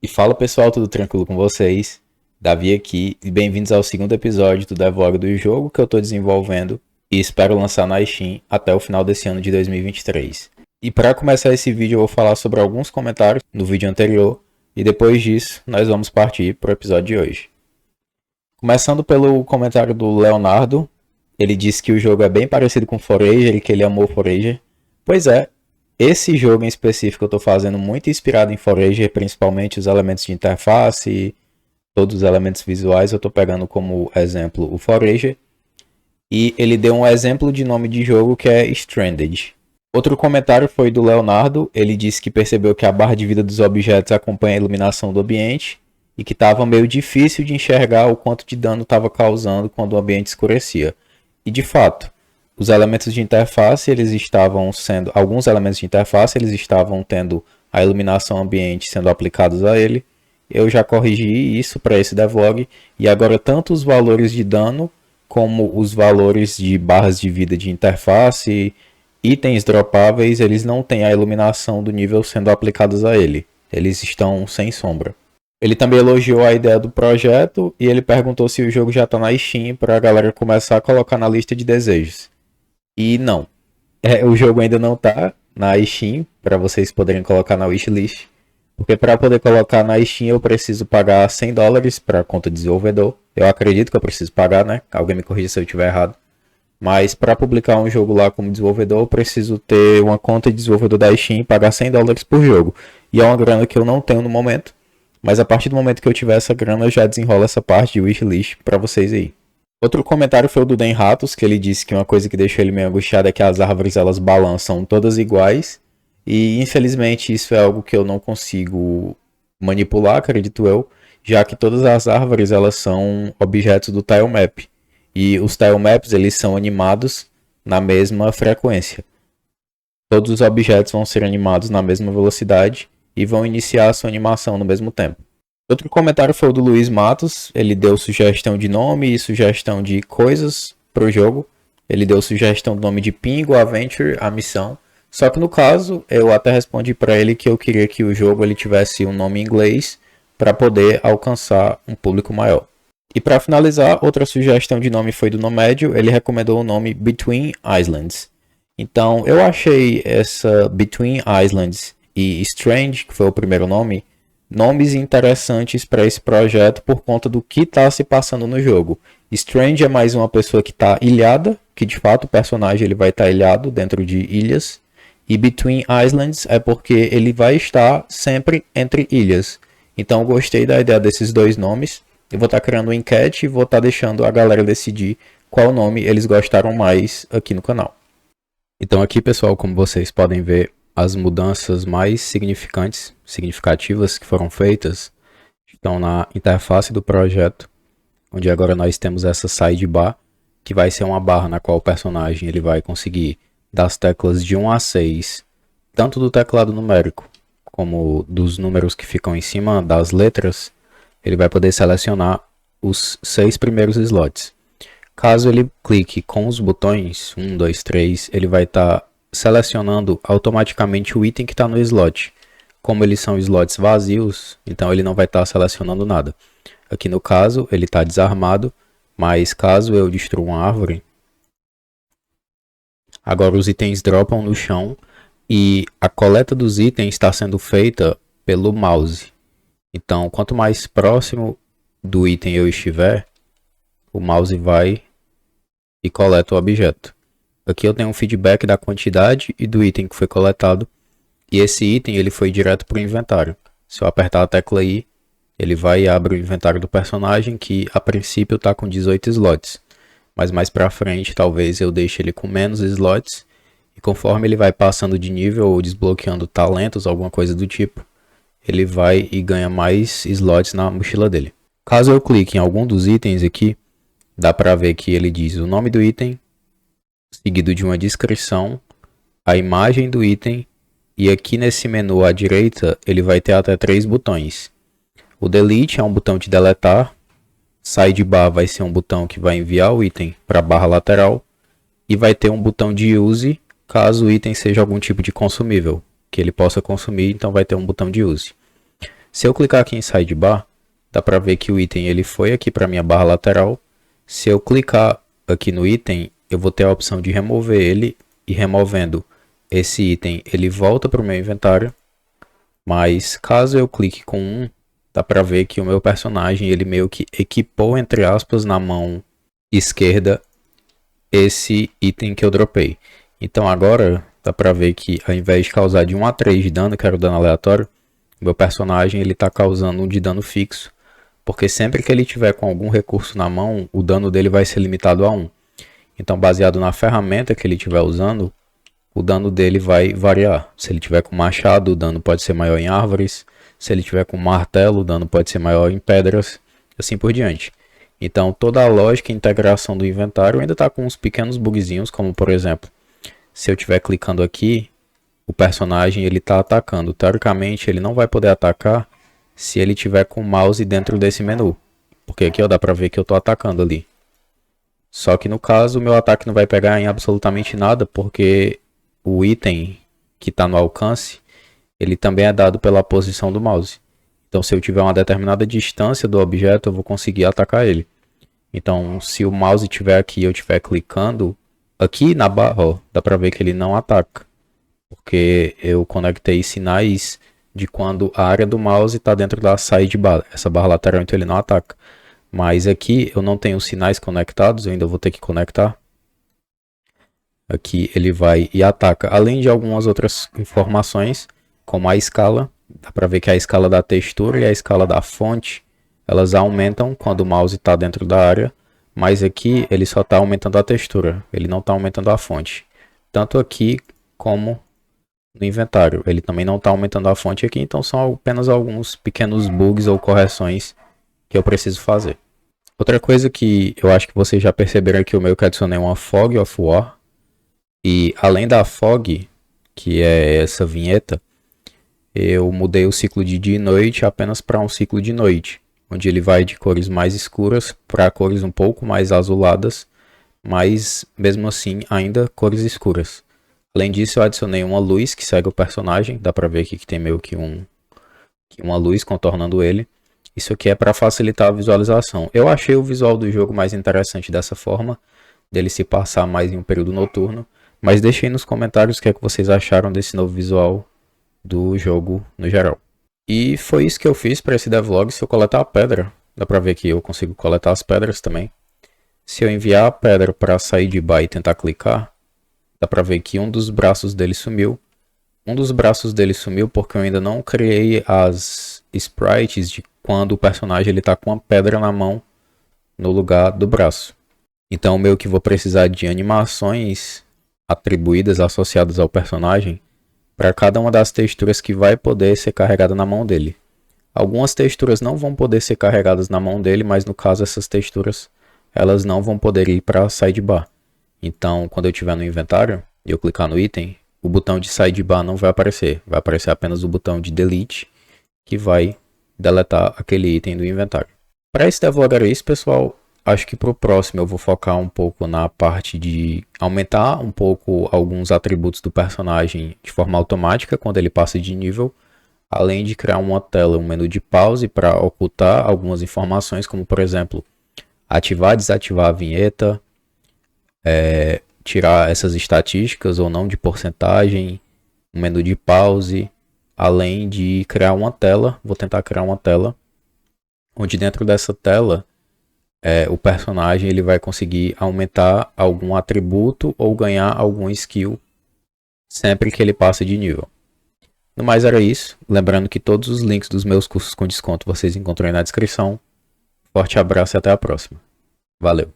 E fala pessoal, tudo tranquilo com vocês? Davi aqui e bem-vindos ao segundo episódio do Devlog do jogo que eu estou desenvolvendo e espero lançar na Steam até o final desse ano de 2023. E para começar esse vídeo eu vou falar sobre alguns comentários no vídeo anterior e depois disso nós vamos partir para o episódio de hoje. Começando pelo comentário do Leonardo, ele disse que o jogo é bem parecido com Forager e que ele amou Forager. Pois é, esse jogo em específico eu estou fazendo muito inspirado em Forager, principalmente os elementos de interface e todos os elementos visuais. Eu estou pegando como exemplo o Forager. E ele deu um exemplo de nome de jogo que é Stranded. Outro comentário foi do Leonardo. Ele disse que percebeu que a barra de vida dos objetos acompanha a iluminação do ambiente e que estava meio difícil de enxergar o quanto de dano estava causando quando o ambiente escurecia. E de fato, os elementos de interface, alguns elementos de interface, eles estavam tendo a iluminação ambiente sendo aplicados a ele. Eu já corrigi isso para esse devlog e agora tanto os valores de dano como os valores de barras de vida de interface, itens dropáveis, eles não têm a iluminação do nível sendo aplicados a ele. Eles estão sem sombra. Ele também elogiou a ideia do projeto e ele perguntou se o jogo já está na Steam para a galera começar a colocar na lista de desejos. E não, o jogo ainda não está na Steam para vocês poderem colocar na wishlist. Porque para poder colocar na Steam eu preciso pagar $100 para a conta de desenvolvedor. Eu acredito que eu preciso pagar, né? Alguém me corrija se eu estiver errado. Mas para publicar um jogo lá como desenvolvedor eu preciso ter uma conta de desenvolvedor da Steam e pagar $100 por jogo. E é uma grana que eu não tenho no momento. Mas a partir do momento que eu tiver essa grana eu já desenrolo essa parte de wishlist para vocês aí. Outro comentário foi o do Den Ratos, que ele disse que uma coisa que deixou ele meio angustiado é que as árvores elas balançam todas iguais. E infelizmente isso é algo que eu não consigo manipular, acredito eu, já que todas as árvores elas são objetos do tilemap. E os tilemaps eles são animados na mesma frequência. Todos os objetos vão ser animados na mesma velocidade e vão iniciar a sua animação no mesmo tempo. Outro comentário foi o do Luiz Matos. Ele deu sugestão de nome e sugestão de coisas para o jogo. Ele deu sugestão do nome de Pingo, Adventure, a missão. Só que no caso, eu até respondi para ele que eu queria que o jogo ele tivesse um nome em inglês para poder alcançar um público maior. E para finalizar, outra sugestão de nome foi do Nomédio. Ele recomendou o nome Between Islands. Então eu achei essa Between Islands e Strange, que foi o primeiro nome, nomes interessantes para esse projeto por conta do que está se passando no jogo. Strange é mais uma pessoa que está ilhada, que de fato o personagem ele vai estar ilhado dentro de ilhas. E Between Islands é porque ele vai estar sempre entre ilhas. Então eu gostei da ideia desses dois nomes. Eu vou estar criando uma enquete e vou estar deixando a galera decidir qual nome eles gostaram mais aqui no canal. Então aqui pessoal, como vocês podem ver, as mudanças mais significativas que foram feitas estão na interface do projeto, onde agora nós temos essa sidebar, que vai ser uma barra na qual o personagem ele vai conseguir das teclas de 1 a 6, tanto do teclado numérico como dos números que ficam em cima das letras, ele vai poder selecionar os 6 primeiros slots. Caso ele clique com os botões 1, 2, 3, ele vai estar selecionando automaticamente o item que está no slot. Como eles são slots vazios, então ele não vai estar selecionando nada. Aqui no caso, ele está desarmado, mas caso eu destrua uma árvore, agora os itens dropam no chão e a coleta dos itens está sendo feita pelo mouse. Então, quanto mais próximo do item eu estiver, o mouse vai e coleta o objeto. Aqui eu tenho um feedback da quantidade e do item que foi coletado. E esse item ele foi direto para o inventário. Se eu apertar a tecla I, ele vai e abre o inventário do personagem, que a princípio está com 18 slots. Mas mais para frente talvez eu deixe ele com menos slots. E conforme ele vai passando de nível ou desbloqueando talentos, alguma coisa do tipo, ele vai e ganha mais slots na mochila dele. Caso eu clique em algum dos itens aqui, dá para ver que ele diz o nome do item, seguido de uma descrição, a imagem do item, e aqui nesse menu à direita ele vai ter até 3 botões. O Delete é um botão de deletar, Sidebar vai ser um botão que vai enviar o item para a barra lateral, e vai ter um botão de Use caso o item seja algum tipo de consumível, que ele possa consumir, então vai ter um botão de Use. Se eu clicar aqui em Sidebar, dá para ver que o item ele foi aqui para minha barra lateral. Se eu clicar aqui no item, eu vou ter a opção de remover ele, e removendo esse item ele volta para o meu inventário. Mas caso eu clique com um, dá para ver que o meu personagem ele meio que equipou, entre aspas, na mão esquerda esse item que eu dropei. Então agora dá para ver que ao invés de causar de 1 a 3 de dano, que era o dano aleatório, meu personagem ele está causando um de dano fixo, porque sempre que ele tiver com algum recurso na mão, o dano dele vai ser limitado a 1. Então, baseado na ferramenta que ele estiver usando, o dano dele vai variar. Se ele tiver com machado, o dano pode ser maior em árvores. Se ele tiver com martelo, o dano pode ser maior em pedras, assim por diante. Então, toda a lógica e integração do inventário ainda está com uns pequenos bugzinhos, como por exemplo, se eu estiver clicando aqui, o personagem ele está atacando. Teoricamente, ele não vai poder atacar se ele tiver com o mouse dentro desse menu, porque aqui ó, dá para ver que eu estou atacando ali. Só que no caso, o meu ataque não vai pegar em absolutamente nada, porque o item que está no alcance, ele também é dado pela posição do mouse. Então, se eu tiver uma determinada distância do objeto, eu vou conseguir atacar ele. Então, se o mouse estiver aqui e eu estiver clicando, aqui na barra, ó, dá para ver que ele não ataca. Porque eu conectei sinais de quando a área do mouse está dentro da sidebar, essa barra lateral, então ele não ataca. Mas aqui eu não tenho sinais conectados, eu ainda vou ter que conectar. Aqui ele vai e ataca, além de algumas outras informações, como a escala. Dá para ver que a escala da textura e a escala da fonte, elas aumentam quando o mouse está dentro da área. Mas aqui ele só está aumentando a textura, ele não está aumentando a fonte. Tanto aqui como no inventário, ele também não está aumentando a fonte aqui. Então são apenas alguns pequenos bugs ou correções que eu preciso fazer. Outra coisa que eu acho que vocês já perceberam é que o meu que adicionei uma Fog of War. E além da Fog, que é essa vinheta, eu mudei o ciclo de dia e noite apenas para um ciclo de noite, onde ele vai de cores mais escuras para cores um pouco mais azuladas, mas mesmo assim ainda cores escuras. Além disso, eu adicionei uma luz que segue o personagem, dá para ver aqui que tem meio que uma luz contornando ele. Isso aqui é para facilitar a visualização. Eu achei o visual do jogo mais interessante dessa forma, dele se passar mais em um período noturno. Mas deixem nos comentários o que é que vocês acharam desse novo visual do jogo no geral. E foi isso que eu fiz para esse devlog. Se eu coletar a pedra, dá para ver que eu consigo coletar as pedras também. Se eu enviar a pedra para sair de bar e tentar clicar, dá para ver que um dos braços dele sumiu. Um dos braços dele sumiu porque eu ainda não criei as sprites de quando o personagem está com uma pedra na mão no lugar do braço. Então meio que vou precisar de animações atribuídas, associadas ao personagem, para cada uma das texturas que vai poder ser carregada na mão dele. Algumas texturas não vão poder ser carregadas na mão dele, mas no caso essas texturas, elas não vão poder ir para sidebar. Então quando eu estiver no inventário e eu clicar no item, o botão de sidebar não vai aparecer apenas o botão de delete, que vai deletar aquele item do inventário. Para esse devlog era isso, pessoal. Acho que para o próximo eu vou focar um pouco na parte de aumentar um pouco alguns atributos do personagem de forma automática quando ele passa de nível, além de criar uma tela, um menu de pause para ocultar algumas informações, como por exemplo, ativar e desativar a vinheta, tirar essas estatísticas ou não de porcentagem, um menu de pause, além de criar uma tela. Vou tentar criar uma tela, onde dentro dessa tela o personagem ele vai conseguir aumentar algum atributo ou ganhar algum skill sempre que ele passa de nível. No mais era isso. Lembrando que todos os links dos meus cursos com desconto vocês encontram aí na descrição. Forte abraço e até a próxima. Valeu!